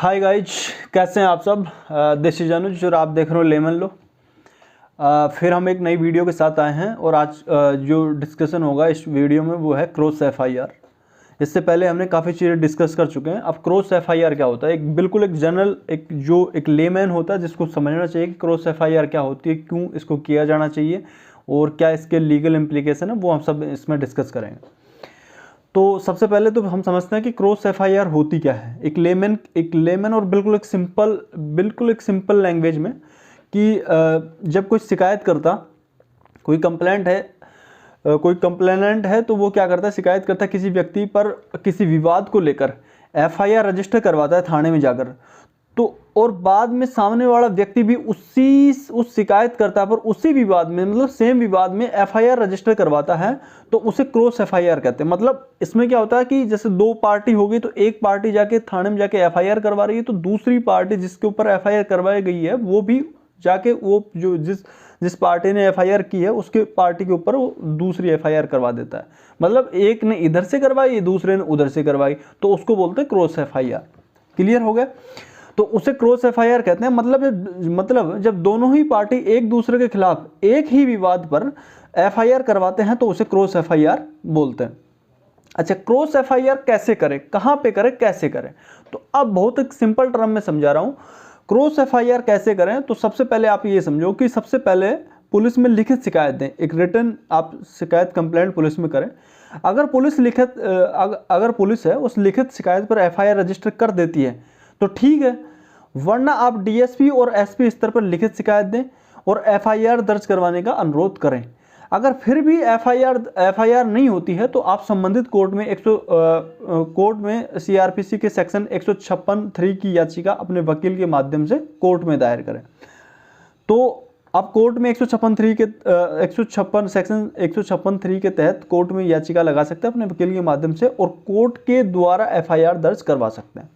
Hi guys, कैसे हैं आप सब। दिस इज अनुज और आप देख रहे हो लेमन लो। फिर हम एक नई वीडियो के साथ आए हैं और आज जो डिस्कशन होगा इस वीडियो में वो है क्रॉस एफआईआर। इससे पहले हमने काफ़ी चीज़ें डिस्कस कर चुके हैं। अब क्रॉस एफआईआर क्या होता है, एक बिल्कुल एक जनरल एक लेमैन होता है जिसको समझना चाहिए कि क्रॉस एफआईआर क्या होती है, क्यों इसको किया जाना चाहिए और क्या इसके लीगल इम्प्लीकेशन है, वो हम सब इसमें डिस्कस करेंगे। तो सबसे पहले तो हम समझते हैं कि क्रॉस एफआईआर होती क्या है। एक लेमन और बिल्कुल एक सिंपल लैंग्वेज में कि जब कोई शिकायत करता, कोई कंप्लेंट है, कोई कंप्लेनेंट है तो वो क्या करता है, शिकायत करता है किसी व्यक्ति पर किसी विवाद को लेकर, एफआईआर रजिस्टर करवाता है थाने में जाकर। तो और बाद में सामने वाला व्यक्ति भी उस शिकायतकर्ता पर उसी विवाद में, मतलब सेम विवाद में एफआईआर रजिस्टर करवाता है, तो उसे क्रॉस एफआईआर कहते हैं। मतलब इसमें क्या होता है कि जैसे दो पार्टी होगी तो एक पार्टी जाके थाने में जाके एफआईआर करवा रही है, तो दूसरी पार्टी जिसके ऊपर एफआईआर करवाई गई है वो भी जाके वो जो जिस पार्टी ने एफआईआर की है उसके पार्टी के ऊपर वो दूसरी एफआईआर करवा देता है। मतलब एक ने इधर से करवाई, दूसरे ने उधर से करवाई, तो उसको बोलते हैं क्रॉस एफआईआर। क्लियर हो गया? तो उसे क्रॉस एफआईआर कहते हैं। मतलब जब दोनों ही पार्टी एक दूसरे के खिलाफ एक ही विवाद पर एफआईआर करवाते हैं तो उसे क्रॉस एफआईआर बोलते हैं। अच्छा, क्रॉस एफआईआर कैसे करें, कहां पे करें, कैसे करें? तो अब बहुत एक सिंपल टर्म में समझा रहा हूं। क्रॉस एफआईआर कैसे करें, तो सबसे पहले आप ये समझो कि सबसे पहले पुलिस में लिखित शिकायत दें। एक रिटर्न आप शिकायत कंप्लेंट पुलिस में करें। अगर पुलिस है उस लिखित शिकायत पर एफआईआर रजिस्टर कर देती है तो ठीक है, वरना आप डीएसपी और एसपी स्तर पर लिखित शिकायत दें और एफआईआर दर्ज करवाने का अनुरोध करें। अगर फिर भी एफआईआर नहीं होती है तो आप संबंधित कोर्ट में सीआरपीसी के सेक्शन 156(3) की याचिका अपने वकील के माध्यम से कोर्ट में दायर करें। तो आप कोर्ट में 156 सेक्शन 156(3) के तहत कोर्ट में याचिका लगा सकते हैं अपने वकील के माध्यम से और कोर्ट के द्वारा एफआईआर दर्ज करवा सकते हैं।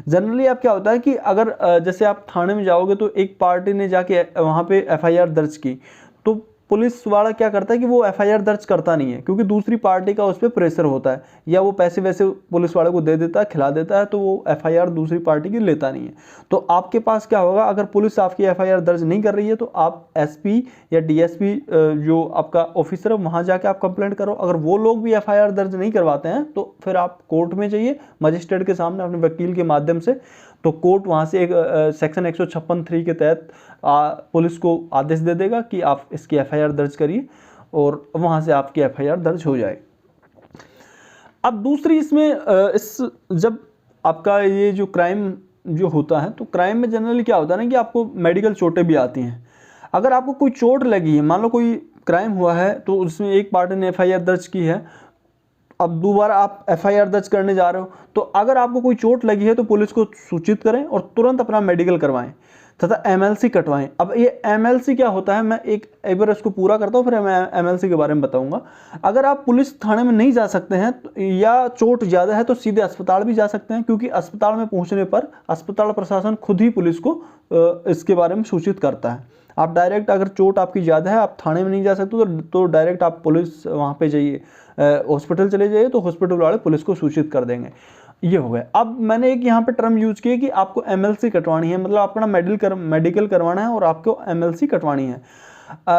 जनरली आप क्या होता है कि अगर जैसे आप थाने में जाओगे तो एक पार्टी ने जाके वहाँ पे एफआईआर दर्ज की, तो पुलिस वाला क्या करता है कि वो एफआईआर दर्ज करता नहीं है, क्योंकि दूसरी पार्टी का उस पर प्रेशर होता है, या वो पैसे वैसे पुलिस वाले को दे देता है, खिला देता है, तो वो एफआईआर दूसरी पार्टी की लेता नहीं है। तो आपके पास क्या होगा, अगर पुलिस आपकी एफआईआर दर्ज नहीं कर रही है तो आप एसपी या डीएसपी जो आपका ऑफिसर है वहाँ जाके आप कंप्लेंट करो। अगर वो लोग भी एफआईआर दर्ज नहीं करवाते हैं तो फिर आप कोर्ट में जाइए, मजिस्ट्रेट के सामने अपने वकील के माध्यम से। तो कोर्ट वहाँ से एक सेक्शन 156(3) के तहत पुलिस को आदेश दे देगा कि आप इसकी एफआईआर दर्ज करिए और वहाँ से आपकी एफआईआर दर्ज हो जाएगी। अब दूसरी इसमें जब आपका ये जो क्राइम जो होता है, तो क्राइम में जनरली क्या होता है ना कि आपको मेडिकल चोटें भी आती हैं। अगर आपको कोई चोट लगी है, मान लो कोई क्राइम हुआ है तो उसमें एक पार्टी ने एफआईआर दर्ज की है, अब दोबारा आप एफआईआर दर्ज करने जा रहे हो, तो अगर आपको कोई चोट लगी है तो पुलिस को सूचित करें और तुरंत अपना मेडिकल करवाएं तथा एमएलसी कटवाएं। अब ये एमएलसी क्या होता है, मैं एक बार इसको पूरा करता हूँ फिर मैं एमएलसी के बारे में बताऊंगा। अगर आप पुलिस थाने में नहीं जा सकते हैं या चोट ज़्यादा है तो सीधे अस्पताल भी जा सकते हैं, क्योंकि अस्पताल में पहुँचने पर अस्पताल प्रशासन खुद ही पुलिस को इसके बारे में सूचित करता है। आप डायरेक्ट, अगर चोट आपकी ज़्यादा है आप थाने में नहीं जा सकते तो डायरेक्ट आप पुलिस वहाँ पे जाइए, हॉस्पिटल चले जाइए, तो हॉस्पिटल वाले पुलिस को सूचित कर देंगे। ये हो गया। अब मैंने एक यहाँ पे टर्म यूज किया कि आपको एमएलसी कटवानी है, मतलब अपना मेडिकल करवाना है और आपको एमएलसी कटवानी है।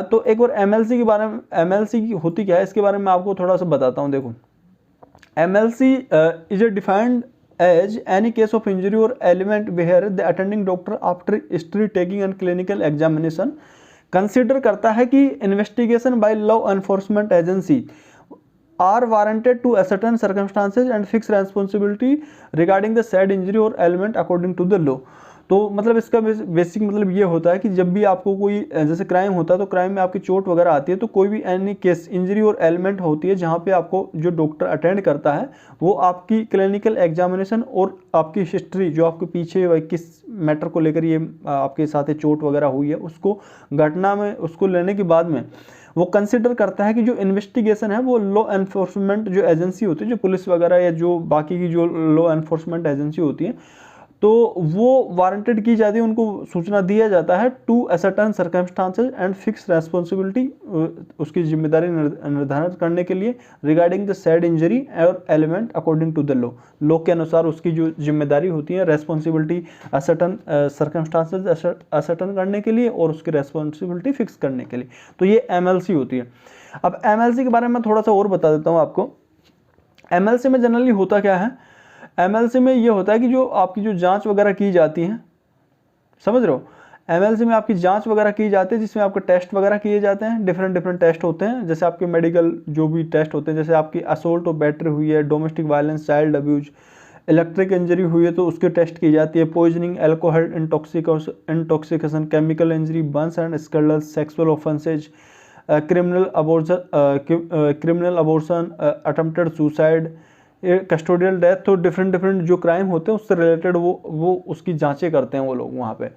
तो एक बार एमएलसी के बारे में, एमएलसी की होती क्या है इसके बारे में आपको थोड़ा सा बताता हूँ। देखो, MLC is a defined as any case of injury or ailment where the attending doctor after history taking and clinical examination consider करता है कि investigation by law enforcement agency are warranted to ascertain circumstances and fix responsibility regarding the said injury or ailment according to the law। तो मतलब इसका basic मतलब ये होता है कि जब भी आपको कोई जैसे क्राइम होता है तो क्राइम में आपकी चोट वगैरह आती है, तो कोई भी एनी केस इंजरी और एलिमेंट होती है जहाँ पे आपको जो डॉक्टर अटेंड करता है वो आपकी क्लिनिकल एग्जामिनेशन और आपकी हिस्ट्री, जो आपके पीछे किस मैटर को लेकर ये आपके साथ चोट वगैरह हुई है उसको घटना में उसको लेने के बाद में वो कंसिडर करता है कि जो इन्वेस्टिगेशन है वो लॉ एनफोर्समेंट जो एजेंसी होती है, जो पुलिस वगैरह या जो बाकी की जो लॉ एनफोर्समेंट एजेंसी होती है, तो वो वारंटेड की जाती है, उनको सूचना दिया जाता है to ascertain circumstances and fix responsibility, उसकी जिम्मेदारी निर्धारित करने के लिए रिगार्डिंग द सैड इंजरी और element according to the law के अनुसार उसकी जो जिम्मेदारी होती है, रेस्पॉन्सिबिलिटी असर्टेन सर्कमस्टांसेस असर्टेन करने के लिए और उसकी रेस्पॉन्सिबिलिटी फिक्स करने के लिए। तो ये एमएलसी होती है। अब एमएलसी के बारे में थोड़ा सा और बता देता हूँ आपको। एमएलसी में जनरली होता क्या है, एमएलसी में ये होता है कि जो आपकी जो जांच वगैरह की जाती है, समझ रहे हो, एमएलसी में आपकी जांच वगैरह की जाती है जिसमें आपके टेस्ट वगैरह किए जाते हैं, डिफरेंट टेस्ट होते हैं, जैसे आपके मेडिकल जो भी टेस्ट होते हैं, जैसे आपकी असोल्ट और बैटरी हुई है, domestic violence, child abuse, electric injury हुई है तो उसके टेस्ट की जाती है, poisoning, alcohol intoxication, chemical injury, Burns and scandals, sexual offences, criminal abortion, attempted suicide, custodial death, तो डिफरेंट जो क्राइम होते हैं उससे रिलेटेड वो उसकी जांचें करते हैं वो लोग वहाँ पे,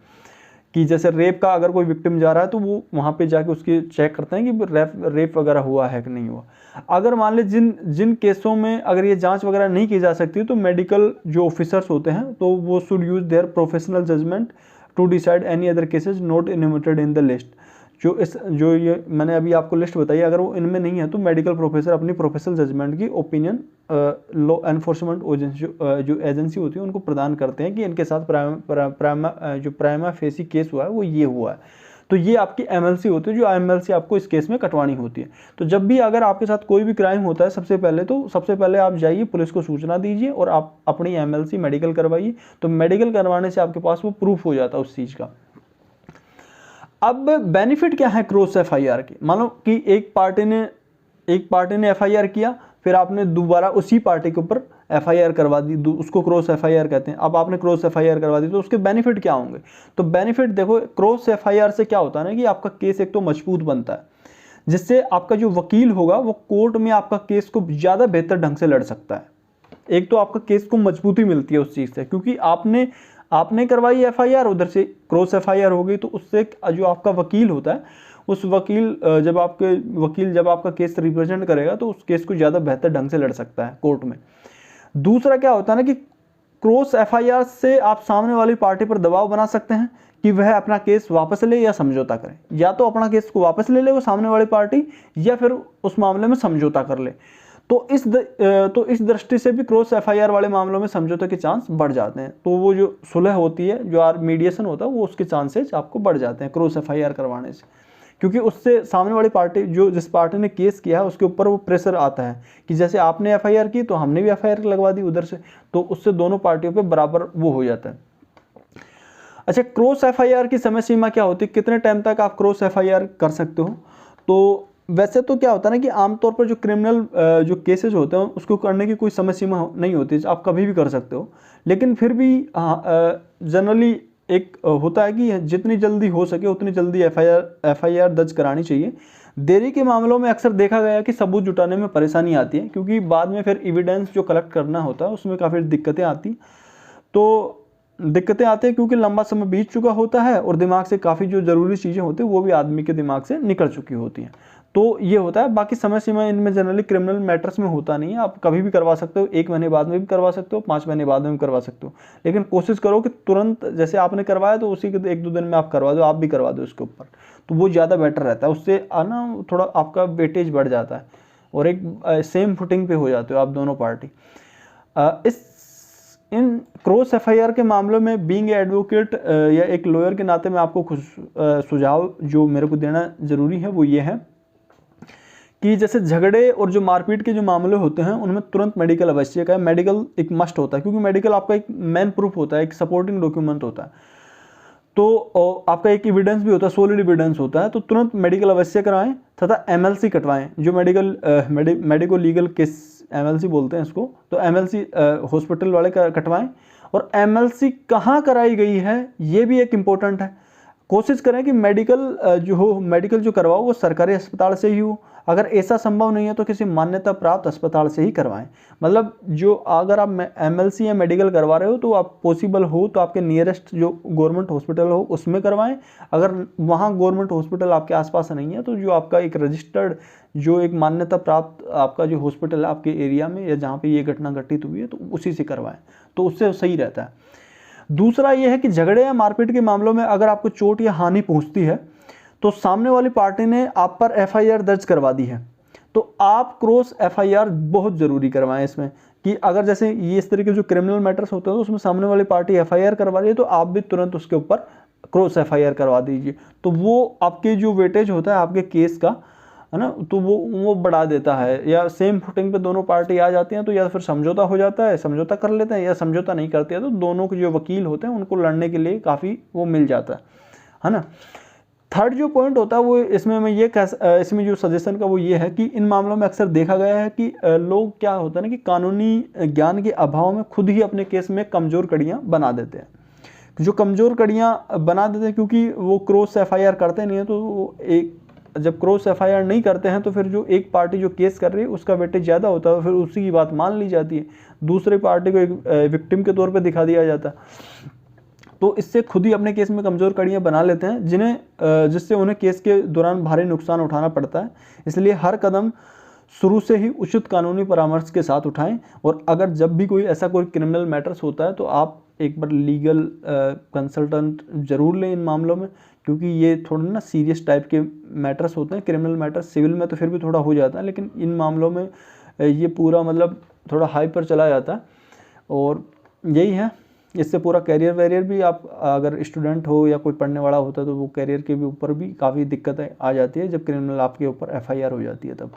कि जैसे रेप का अगर कोई विक्टिम जा रहा है तो वो वहाँ पे जाके उसकी चेक करते हैं कि रेप वगैरह हुआ है कि नहीं हुआ। अगर मान ली जिन केसों में अगर ये जांच वगैरह नहीं की जा सकती तो मेडिकल जो ऑफिसर्स होते हैं तो वो should use their professional judgement to decide any other cases not enumerated in the list. जो ये मैंने अभी आपको लिस्ट बताई, अगर वो इनमें नहीं है तो मेडिकल प्रोफेसर अपनी प्रोफेशनल जजमेंट की ओपिनियन लॉ एनफोर्समेंट जो एजेंसी होती है उनको प्रदान करते हैं कि इनके साथ प्राइमा फेसी केस हुआ है वो ये हुआ है। तो ये आपकी एमएलसी होती है, जो एमएलसी आपको इस केस में कटवानी होती है। तो जब भी अगर आपके साथ कोई भी क्राइम होता है सबसे पहले आप जाइए पुलिस को सूचना दीजिए और आप अपनी एमएलसी मेडिकल करवाइए। तो मेडिकल करवाने से आपके पास वो प्रूफ हो जाता है उस चीज़ का। अब बेनिफिट क्या है क्रॉस एफआईआर के, मान लो कि एक पार्टी ने एफआईआर किया, फिर आपने दोबारा उसी पार्टी के ऊपर एफआईआर करवा दी, उसको क्रॉस एफआईआर कहते हैं। अब आपने क्रॉस एफआईआर करवा दी तो उसके बेनिफिट क्या होंगे, तो बेनिफिट देखो, क्रॉस एफआईआर से क्या होता है ना कि आपका केस एक तो मजबूत बनता है, जिससे आपका जो वकील होगा वो कोर्ट में आपका केस को ज़्यादा बेहतर ढंग से लड़ सकता है। एक तो आपका केस को मजबूती मिलती है उस चीज़ से, क्योंकि आपने करवाई एफआईआर, उधर से क्रॉस एफआईआर हो गई, तो उससे जो आपका वकील होता है उस वकील जब आपका केस रिप्रेजेंट करेगा तो उस केस को ज़्यादा बेहतर ढंग से लड़ सकता है कोर्ट में। दूसरा क्या होता है ना कि क्रॉस एफआईआर से आप सामने वाली पार्टी पर दबाव बना सकते हैं कि वह अपना केस वापस ले या समझौता करे, या तो अपना केस को वापस ले वो सामने वाली पार्टी, या फिर उस मामले में समझौता कर ले। तो इस दृष्टि से भी क्रॉस एफआईआर वाले मामलों में समझौते के चांस बढ़ जाते हैं। तो वो जो सुलह होती है, जो मीडिएशन होता है, वो उसके चांसेस आपको बढ़ जाते हैं क्रॉस एफआईआर करवाने से, क्योंकि उससे सामने वाली पार्टी जिस पार्टी ने केस किया है उसके ऊपर वो प्रेशर आता है कि जैसे आपने एफआईआर की तो हमने भी एफआईआर लगवा दी उधर से, तो उससे दोनों पार्टियों पे बराबर वो हो जाता है। अच्छा, क्रॉस एफआईआर की समय सीमा क्या होती है, कितने टाइम तक आप क्रॉस एफआईआर कर सकते हो? तो वैसे तो क्या होता है ना कि आमतौर पर जो क्रिमिनल जो केसेस होते हैं उसको करने की कोई समय सीमा नहीं होती, आप कभी भी कर सकते हो। लेकिन फिर भी जनरली एक होता है कि जितनी जल्दी हो सके उतनी जल्दी एफआईआर दर्ज करानी चाहिए। देरी के मामलों में अक्सर देखा गया कि सबूत जुटाने में परेशानी आती है, क्योंकि बाद में फिर एविडेंस जो कलेक्ट करना होता है उसमें काफ़ी दिक्कतें आती हैं, क्योंकि लंबा समय बीत चुका होता है और दिमाग से काफ़ी जो ज़रूरी चीज़ें होती हैं वो भी आदमी के दिमाग से निकल चुकी होती हैं। तो ये होता है। बाकी समय सीमा इनमें जनरली क्रिमिनल मैटर्स में होता नहीं है, आप कभी भी करवा सकते हो, 1 महीने बाद में भी करवा सकते हो, 5 महीने बाद में भी करवा सकते हो। लेकिन कोशिश करो कि तुरंत जैसे आपने करवाया तो उसी के 1-2 दिन में आप करवा दो, आप भी करवा दो इसके ऊपर, तो वो ज़्यादा बेटर रहता है। उससे ना थोड़ा आपका वेटेज बढ़ जाता है और एक सेम फुटिंग पे हो जाते हो आप दोनों पार्टी। इन क्रॉस एफआईआर के मामलों में बीइंग एडवोकेट या एक लॉयर के नाते मैं आपको कुछ सुझाव जो मेरे को देना ज़रूरी है वो ये है कि जैसे झगड़े और जो मारपीट के जो मामले होते हैं उनमें तुरंत मेडिकल आवश्यक है। मेडिकल एक मस्ट होता है, क्योंकि मेडिकल आपका एक मेन प्रूफ होता है, एक सपोर्टिंग डॉक्यूमेंट होता है, तो आपका एक एविडेंस भी होता है, सॉलिड एविडेंस होता है। तो तुरंत मेडिकल अवश्य कराएं तथा एमएलसी कटवाएं, जो मेडिको लीगल केस एमएलसी बोलते हैं इसको, तो एमएलसी हॉस्पिटल वाले कटवाएं। और एमएलसी कहाँ कराई गई है ये भी एक इम्पोर्टेंट है। कोशिश करें कि मेडिकल जो करवाओ वो सरकारी अस्पताल से ही हो। अगर ऐसा संभव नहीं है तो किसी मान्यता प्राप्त अस्पताल से ही करवाएं। मतलब जो अगर आप एमएलसी या मेडिकल करवा रहे हो तो आप पॉसिबल हो तो आपके नियरेस्ट जो गवर्नमेंट हॉस्पिटल हो उसमें करवाएं। अगर वहाँ गवर्नमेंट हॉस्पिटल आपके आसपास नहीं है तो जो आपका एक रजिस्टर्ड जो एक मान्यता प्राप्त आपका जो हॉस्पिटल है आपके एरिया में या जहाँ पे ये घटना घटित हुई है तो उसी से करवाएं, तो उससे सही रहता है। दूसरा ये है कि झगड़े या मारपीट के मामलों में अगर आपको चोट या हानि पहुंचती है तो सामने वाली पार्टी ने आप पर एफआईआर दर्ज करवा दी है, तो आप क्रॉस एफआईआर बहुत ज़रूरी करवाएं इसमें, कि अगर जैसे ये इस तरह के जो क्रिमिनल मैटर्स होते हैं तो उसमें सामने वाली पार्टी एफआईआर करवा रही है तो आप भी तुरंत उसके ऊपर क्रॉस एफआईआर करवा दीजिए। तो वो आपके जो वेटेज होता है आपके केस का, है ना, तो वो बढ़ा देता है। या सेम फुटिंग पे दोनों पार्टी आ जाती हैं तो या फिर समझौता हो जाता है, समझौता कर लेते हैं, या समझौता नहीं करते हैं तो दोनों के जो वकील होते हैं उनको लड़ने के लिए काफ़ी वो मिल जाता है ना। थर्ड जो पॉइंट होता है वो इसमें मैं ये इसमें जो सजेशन का वो ये है कि इन मामलों में अक्सर देखा गया है कि लोग क्या होता है ना कि कानूनी ज्ञान के अभाव में खुद ही अपने केस में कमज़ोर कड़ियाँ बना देते हैं। जो कमज़ोर कड़ियाँ बना देते हैं क्योंकि वो क्रॉस एफआईआर करते नहीं है, तो वो एक जब क्रॉस एफआईआर नहीं करते हैं तो फिर जो एक पार्टी जो केस कर रही है उसका वेटेज ज़्यादा होता है, फिर उसी की बात मान ली जाती है, दूसरे पार्टी को एक विक्टिम के तौर पे दिखा दिया जाता है। तो इससे खुद ही अपने केस में कमज़ोर कड़ियाँ बना लेते हैं जिससे उन्हें केस के दौरान भारी नुकसान उठाना पड़ता है। इसलिए हर कदम शुरू से ही उचित कानूनी परामर्श के साथ उठाएं, और अगर जब भी कोई ऐसा कोई क्रिमिनल मैटर्स होता है तो आप एक बार लीगल कंसल्टेंट ज़रूर लें इन मामलों में, क्योंकि ये थोड़ा ना सीरियस टाइप के मैटर्स होते हैं। क्रिमिनल मैटर्स सिविल में तो फिर भी थोड़ा हो जाता है, लेकिन इन मामलों में ये पूरा मतलब थोड़ा हाई पर चला जाता है। और यही है, इससे पूरा कैरियर वैरियर भी, आप अगर स्टूडेंट हो या कोई पढ़ने वाला होता है तो वो कैरियर के भी ऊपर भी काफ़ी दिक्कतें आ जाती है जब क्रिमिनल आपके ऊपर एफआईआर हो जाती है तब।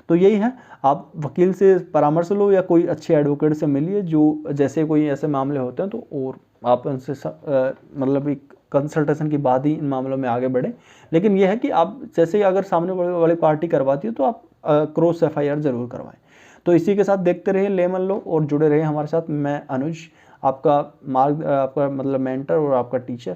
तो यही है, आप वकील से परामर्श लो या कोई अच्छे एडवोकेट से मिलिए जो जैसे कोई ऐसे मामले होते हैं तो, और आप उनसे मतलब एक कंसल्टेशन के बाद ही इन मामलों में आगे बढ़े। लेकिन यह है कि आप जैसे ही अगर सामने वाली पार्टी करवाती है तो आप क्रॉस एफआईआर ज़रूर करवाएं। तो इसी के साथ देखते रहिए लेमन लो और जुड़े रहिए हमारे साथ। मैं अनुज, आपका मतलब मेंटर और आपका टीचर।